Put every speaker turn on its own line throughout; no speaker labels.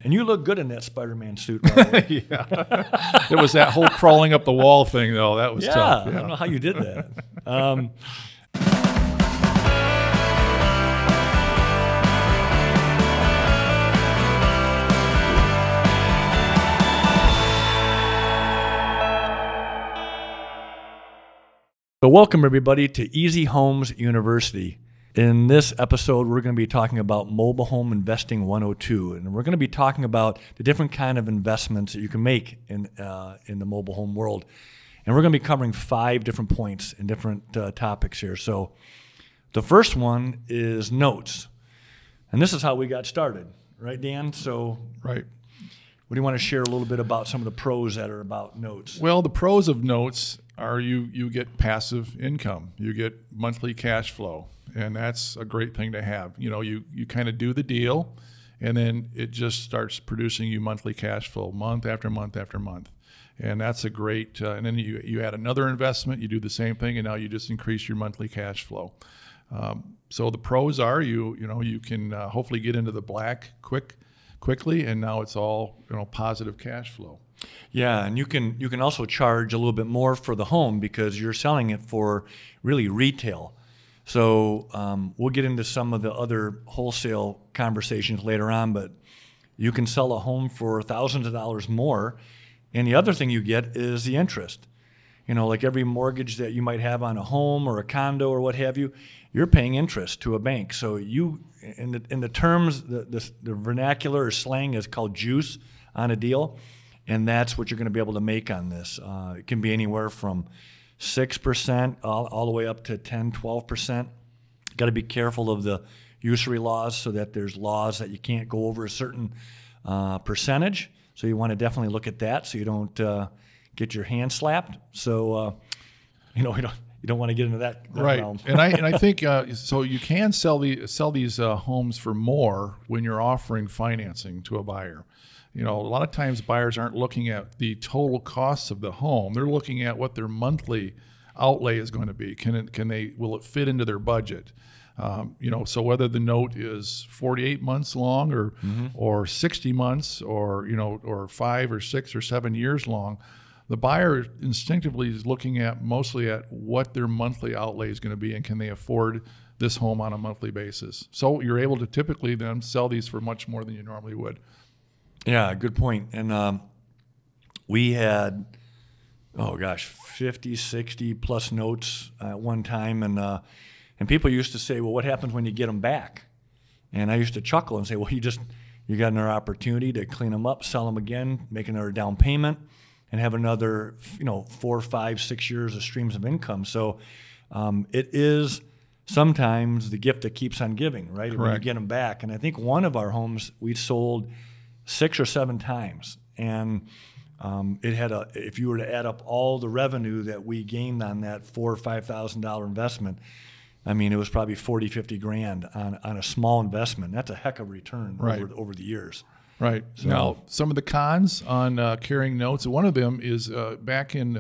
And you look good in that Spider-Man suit, by the way.
Yeah. It was that whole crawling up the wall thing, though. That was tough.
I don't know how you did that. So welcome, everybody, to Easy Homes University. In this episode, we're going to be talking about Mobile Home Investing 102, and we're going to be talking about the different kind of investments that you can make in the mobile home world. And we're going to be covering 5 different points and different topics here. So the first one is notes. And this is how we got started, right, Dan? So
Right.
what do you want to share a little bit about some of the pros that are about notes?
Well, the pros of notes are you get passive income. You get monthly cash flow, and that's a great thing to have. You know, you kind of do the deal, and then it just starts producing you monthly cash flow month after month after month. And that's a great, and then you add another investment, you do the same thing, and now you just increase your monthly cash flow. So the pros are you can hopefully get into the black quickly, and now it's all positive cash flow.
Yeah, and you can also charge a little bit more for the home because you're selling it for really retail. So we'll get into some of the other wholesale conversations later on, but you can sell a home for thousands of dollars more, and the other thing you get is the interest. You know, like every mortgage that you might have on a home or a condo or what have you, you're paying interest to a bank. So you, in the terms, the vernacular or slang is called juice on a deal. And that's what you're going to be able to make on this. It can be anywhere from 6% all the way up to 10, 12%. Got to be careful of the usury laws so that there's laws that you can't go over a certain percentage. So you want to definitely look at that so you don't get your hand slapped. So, you don't want to get into that
right.
realm.
and I think so. You can sell these homes for more when you're offering financing to a buyer. You know, a lot of times buyers aren't looking at the total costs of the home. They're looking at what their monthly outlay is going to be. Will it fit into their budget? So whether the note is 48 months long or 60 months or 5 or 6 or 7 years long, the buyer instinctively is looking at mostly at what their monthly outlay is going to be and can they afford this home on a monthly basis. So you're able to typically then sell these for much more than you normally would.
Yeah, good point. And we had, 50, 60 plus notes at one time. And people used to say, well, what happens when you get them back? And I used to chuckle and say, well, you got another opportunity to clean them up, sell them again, make another down payment, and have another 4, 5, 6 years of streams of income. So it is sometimes the gift that keeps on giving, right?
Correct.
When you get them back. And I think one of our homes we sold 6 or 7 times, and it had if you were to add up all the revenue that we gained on that $4,000 or $5,000 investment, I mean, it was probably 40, 50 grand on a small investment. That's a heck of a return over the years.
Right.
So,
now, some of the cons on carrying notes, one of them is back in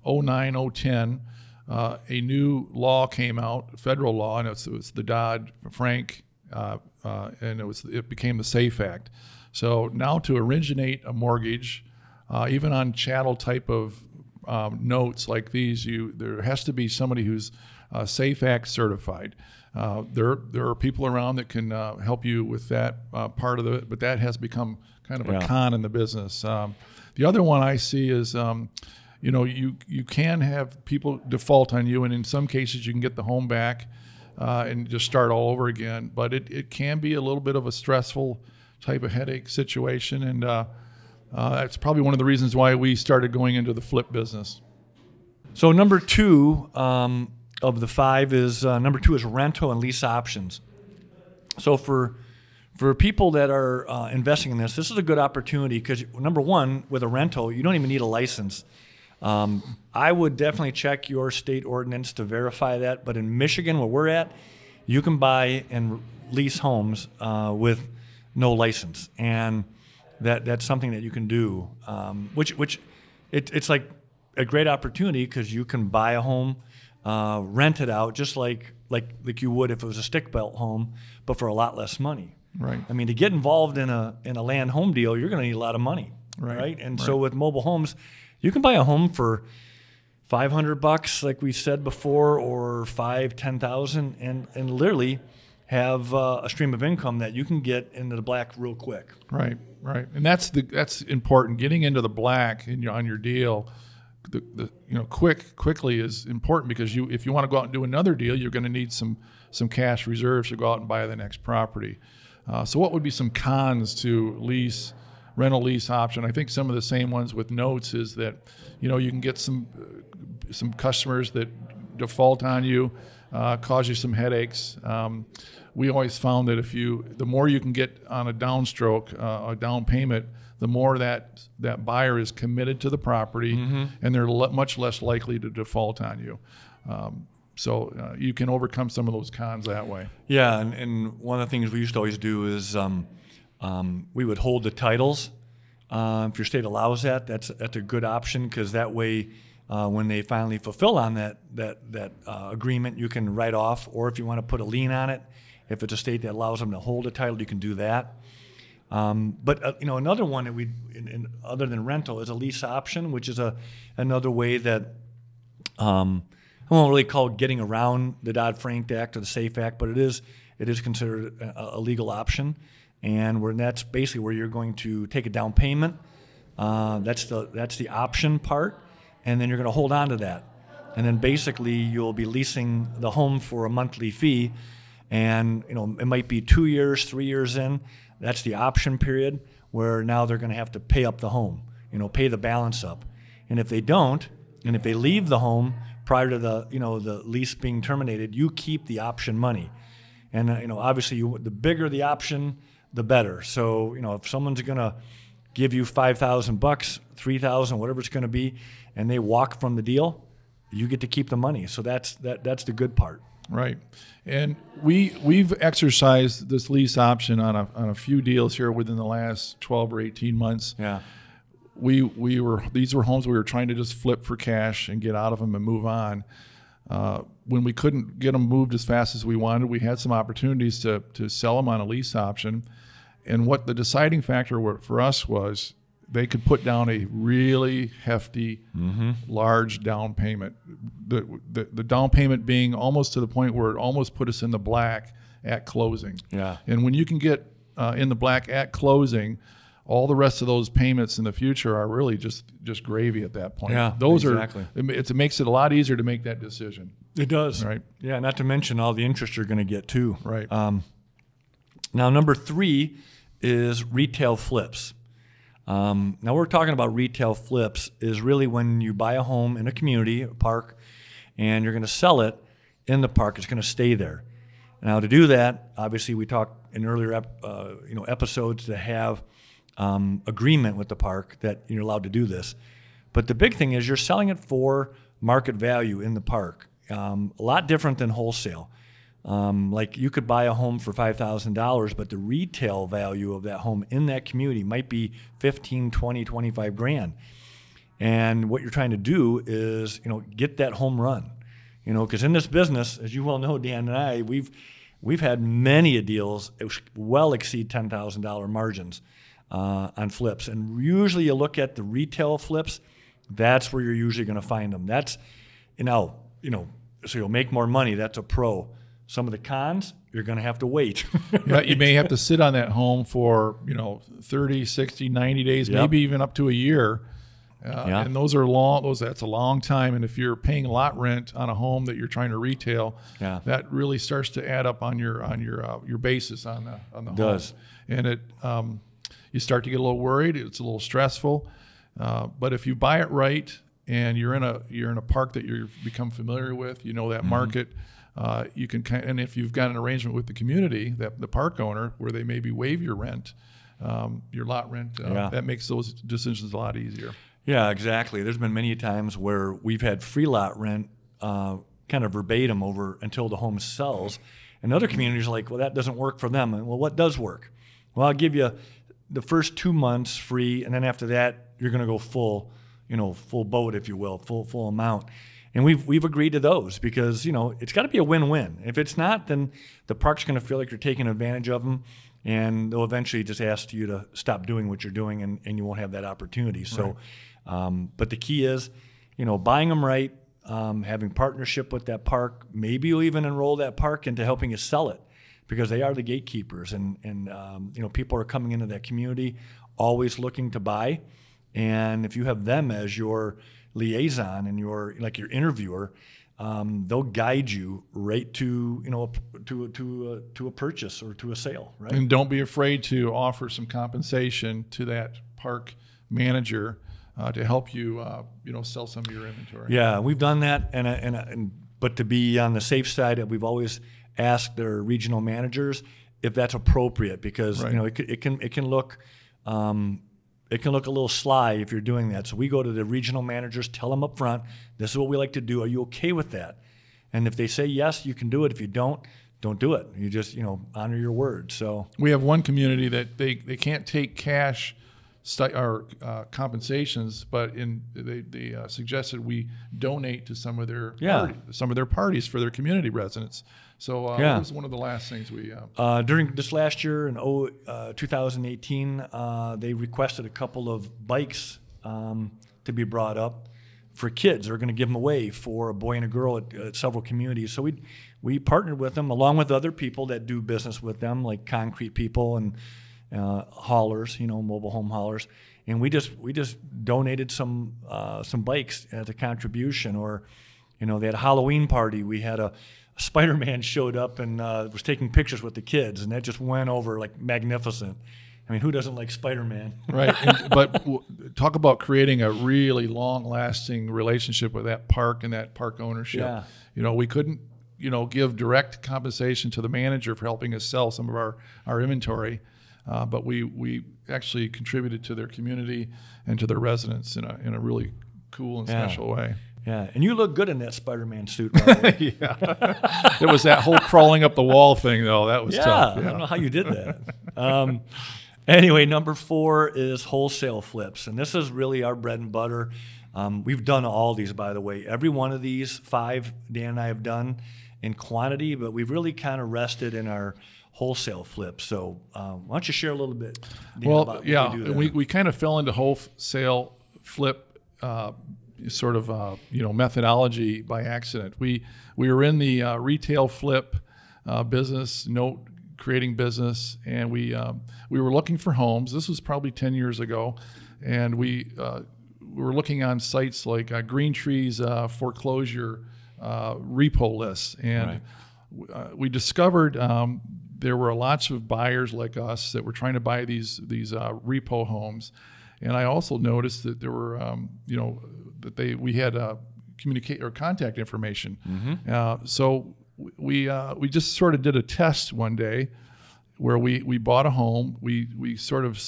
2009, 2010, a new law came out, federal law, and it was the Dodd-Frank, and it became the SAFE Act. So now to originate a mortgage, even on chattel type of notes like these, there has to be somebody who's SAFE Act certified. There are people around that can help you with that part of it, but that has become kind of a con in the business. The other one I see is, you can have people default on you, and in some cases you can get the home back and just start all over again. But it can be a little bit of a stressful type of headache situation, and that's probably one of the reasons why we started going into the flip business.
So number 2 of the 5 is number 2 is rental and lease options. So for people that are investing in this is a good opportunity because number 1, with a rental, you don't even need a license. I would definitely check your state ordinance to verify that. But in Michigan, where we're at, you can buy and lease homes with no license, and that's something that you can do. It's like a great opportunity because you can buy a home, rent it out, just like you would if it was a stick belt home, but for a lot less money.
Right.
I mean, to get involved in a land home deal, you're going to need a lot of money, right? And so with mobile homes, you can buy a home for $500, like we said before, or $10,000, and literally have a stream of income that you can get into the black real quick.
Right, and that's important. Getting into the black on your deal, quickly is important, because if you want to go out and do another deal, you're going to need some cash reserves to go out and buy the next property. So what would be some cons to rental lease option? I think some of the same ones with notes is that you can get some customers that default on you, cause you some headaches. We always found that the more you can get on a downstroke, a down payment, the more that buyer is committed to the property, and they're much less likely to default on you. So you can overcome some of those cons that way.
Yeah, and one of the things we used to always do is we would hold the titles. If your state allows that, that's a good option, because that way, when they finally fulfill on that agreement, you can write off. Or if you want to put a lien on it, if it's a state that allows them to hold a title, you can do that. But another one that other than rental, is a lease option, which is another way that I won't really call it getting around the Dodd-Frank Act or the SAFE Act, but it is considered a legal option, and that's basically where you're going to take a down payment. That's the option part, and then you're going to hold on to that, and then basically you'll be leasing the home for a monthly fee, and it might be 2 years, 3 years in. That's the option period, where now they're going to have to pay up the home, pay the balance up, and if they don't, and if they leave the home prior to the lease being terminated, you keep the option money, and obviously the bigger the option, the better. So if someone's going to give you $5,000, $3,000, whatever it's going to be, and they walk from the deal, you get to keep the money. So that's the good part.
Right, and we've exercised this lease option on a few deals here within the last 12 or 18 months.
Yeah.
These were homes we were trying to just flip for cash and get out of them and move on. When we couldn't get them moved as fast as we wanted, we had some opportunities to sell them on a lease option. And what the deciding factor for us was, they could put down a really hefty, large down payment. The down payment being almost to the point where it almost put us in the black at closing.
Yeah.
And when you can get in the black at closing, all the rest of those payments in the future are really just gravy at that point.
Yeah,
exactly. It makes it a lot easier to make that decision.
It does.
Right.
Yeah, not to mention all the interest you're going to get too.
Right.
Now, number 3 is retail flips. Now, we're talking about retail flips is really when you buy a home in a community, a park, and you're going to sell it in the park. It's going to stay there. Now, to do that, obviously, we talked in earlier episodes to have agreement with the park that you're allowed to do this. But the big thing is you're selling it for market value in the park. A lot different than wholesale. Like you could buy a home for $5,000, but the retail value of that home in that community might be 15, 20, 25 grand. And what you're trying to do is, get that home run, because in this business, as you well know, Dan and I, we've had many deals well exceed $10,000 margins on flips. And usually you look at the retail flips, that's where you're usually going to find them. That's, so you'll make more money. That's a pro. Some of the cons, you're going to have to wait.
Yeah, you may have to sit on that home for 30, 60, 90 days, maybe even up to a year. And those are long. That's a long time. And if you're paying lot rent on a home that you're trying to retail, that really starts to add up on your basis on the home. It does. And you start to get a little worried. It's a little stressful. But if you buy it right and you're in a park that you've become familiar with, that market. You can, and if you've got an arrangement with the community, the park owner, where they maybe waive your rent, your lot rent, that makes those decisions a lot easier.
Yeah, exactly. There's been many times where we've had free lot rent kind of verbatim over until the home sells, and other communities are like, well, that doesn't work for them. And, well, what does work? Well, I'll give you the first 2 months free, and then after that, you're going to go full boat, if you will, full amount. And we've agreed to those because, it's got to be a win-win. If it's not, then the park's going to feel like you're taking advantage of them, and they'll eventually just ask you to stop doing what you're doing, and you won't have that opportunity. So, but the key is, buying them right, having partnership with that park. Maybe you'll even enroll that park into helping you sell it, because they are the gatekeepers, and people are coming into that community always looking to buy. And if you have them as your liaison and your interviewer, they'll guide you right to a purchase or to a sale, right?
And don't be afraid to offer some compensation to that park manager to help you sell some of your inventory.
Yeah, we've done that, but to be on the safe side, we've always asked their regional managers if that's appropriate, because it can look a little sly if you're doing that. So we go to the regional managers, tell them up front, this is what we like to do. Are you okay with that? And if they say yes, you can do it. If you don't do it. You just honor your word. So
we have one community that they can't take cash or compensations, but they suggested we donate to some of their parties for their community residents. So that was one of the last things we
during this last year in 2018, they requested a couple of bikes to be brought up for kids. They're going to give them away for a boy and a girl at several communities. So we partnered with them along with other people that do business with them, like concrete people and haulers, mobile home haulers, and we just donated some bikes as a contribution. Or, they had a Halloween party. We had a Spider-Man showed up and was taking pictures with the kids, and that just went over like magnificent. I mean, who doesn't like Spider-Man?
Right. But talk about creating a really long-lasting relationship with that park and that park ownership.
Yeah.
We couldn't give direct compensation to the manager for helping us sell some of our inventory. But we actually contributed to their community and to their residents in a really cool and special way.
Yeah, and you look good in that Spider-Man suit, by the way.
Yeah. It was that whole crawling up the wall thing, though. That was tough.
Yeah, I don't know how you did that. Anyway, number 4 is Wholesale Flips, and this is really our bread and butter. We've done all these, by the way. Every one of these 5, Dan and I have done in quantity, but we've really kind of rested in our wholesale flip. So why don't you share a little bit, Dan, about what we do there?
We kind of fell into wholesale flip methodology by accident. We were in the retail flip business, note creating business, and we were looking for homes. This was probably 10 years ago, and we were looking on sites like Green Tree's foreclosure repo lists, and we discovered there were lots of buyers like us that were trying to buy these repo homes, and I also noticed that there were we had communicate or contact information. Mm-hmm. So we just sort of did a test one day where we bought a home. We sort of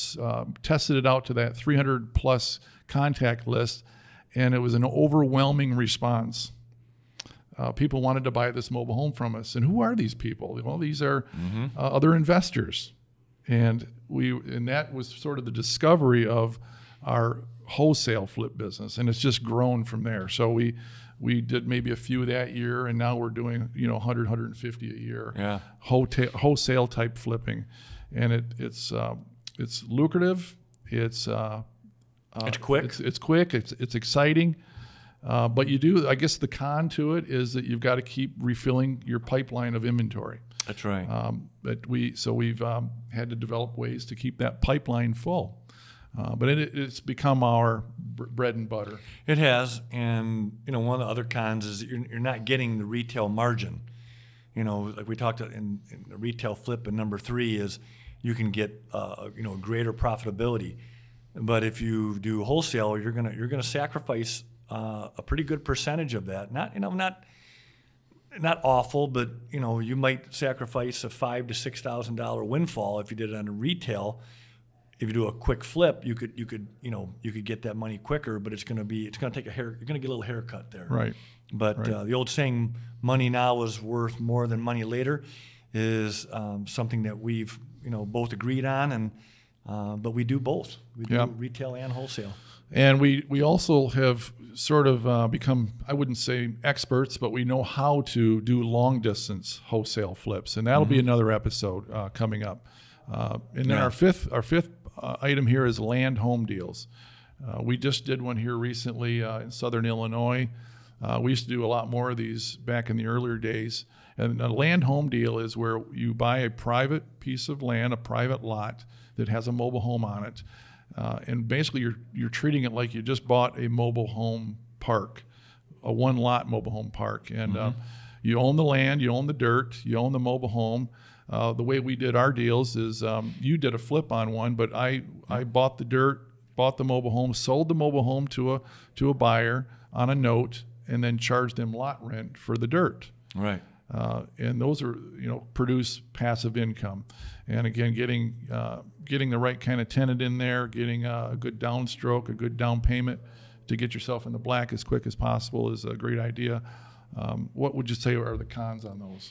tested it out to that 300 plus contact list, and it was an overwhelming response. People wanted to buy this mobile home from us. And who are these people? Well, these are other investors. And that was sort of the discovery of our wholesale flip business. And it's just grown from there. So we did maybe a few that year, and now we're doing 100, 150 a year.
Yeah.
Wholesale type flipping. And it's lucrative. It's
quick.
It's quick. It's exciting. But I guess the con to it is that you've got to keep refilling your pipeline of inventory.
That's right.
But we've had to develop ways to keep that pipeline full. But it's become our bread and butter. It
has, and one of the other cons is that you're not getting the retail margin. Like we talked in the retail flip, and number 3 is you can get greater profitability. But if you do wholesale, you're gonna sacrifice a pretty good percentage of that. Not awful, but you might sacrifice a $5,000 to $6,000 windfall if you did it on a retail. If you do a quick flip, you could get that money quicker, but it's going to take you're going to get a little haircut there.
Right.
But
right.
The old saying, "Money now is worth more than money later," is something that we've both agreed on, and but we do both. We do
Yeah.
retail and wholesale.
And we also have sort of become, I wouldn't say experts, but we know how to do long distance wholesale flips, and that'll be another episode coming up. And then our fifth item here is land home deals. We just did one here recently in Southern Illinois. We used to do a lot more of these back in the earlier days. And a land home deal is where you buy a private piece of land, a private lot that has a mobile home on it. And basically you're treating it like you just bought a mobile home park, a one lot mobile home park. And you own the land, you own the dirt, you own the mobile home. The way we did our deals is you did a flip on one, but I bought the dirt, bought the mobile home, sold the mobile home to a buyer on a note, and then charged them lot rent for the dirt.
Right.
And those are, produce passive income. And again, getting the right kind of tenant in there, getting a good downstroke, a good down payment to get yourself in the black as quick as possible is a great idea. What would you say are the cons on those?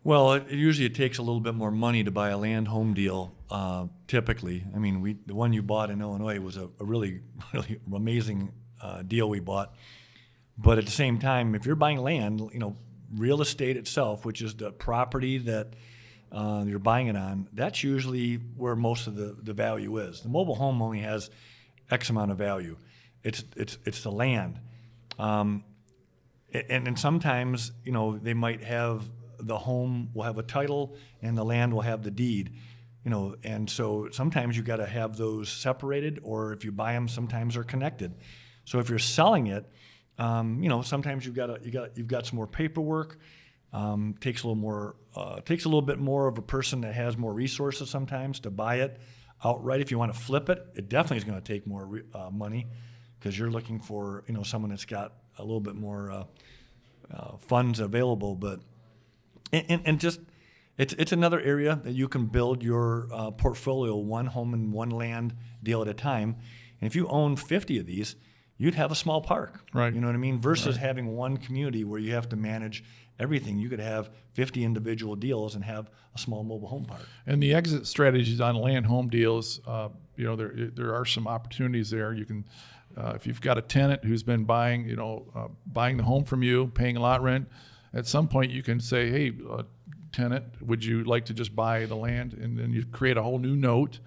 Well, usually it takes a little bit more money to buy a land home deal, typically. I mean, the one you bought in Illinois was a really, really amazing deal we bought. But at the same time, if you're buying land, real estate itself, which is the property that you're buying it on, that's usually where most of the value is. The mobile home only has X amount of value. It's the land. And sometimes, they might have, the home will have a title and the land will have the deed, and so sometimes you got to have those separated, or if you buy them, sometimes they're connected. So if you're selling it, sometimes you've got some more paperwork. Takes a little bit more of a person that has more resources sometimes to buy it outright. If you want to flip it, it definitely is going to take more money, because you're looking for someone that's got a little bit more funds available. But and just it's another area that you can build your portfolio, one home and one land deal at a time. And if you own 50 of these, you'd have a small park,
right?
You know what I mean? Versus having one community where you have to manage everything. You could have 50 individual deals and have a small mobile home park. And
the exit strategies on land home deals, there are some opportunities there. You can, if you've got a tenant who's been buying the home from you, paying a lot rent, at some point you can say, hey, tenant, would you like to just buy the land? And then you create a whole new note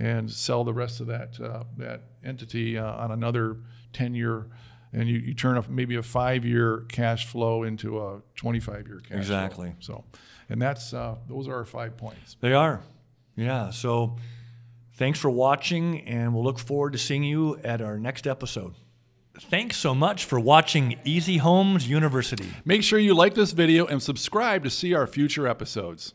and sell the rest of that entity on another 10-year, and you turn maybe a 5-year cash flow into a 25-year cash
exactly.
flow. So, and that's those are our 5 points.
They are, yeah. So thanks for watching, and we'll look forward to seeing you at our next episode. Thanks so much for watching Easy Homes University.
Make sure you like this video and subscribe to see our future episodes.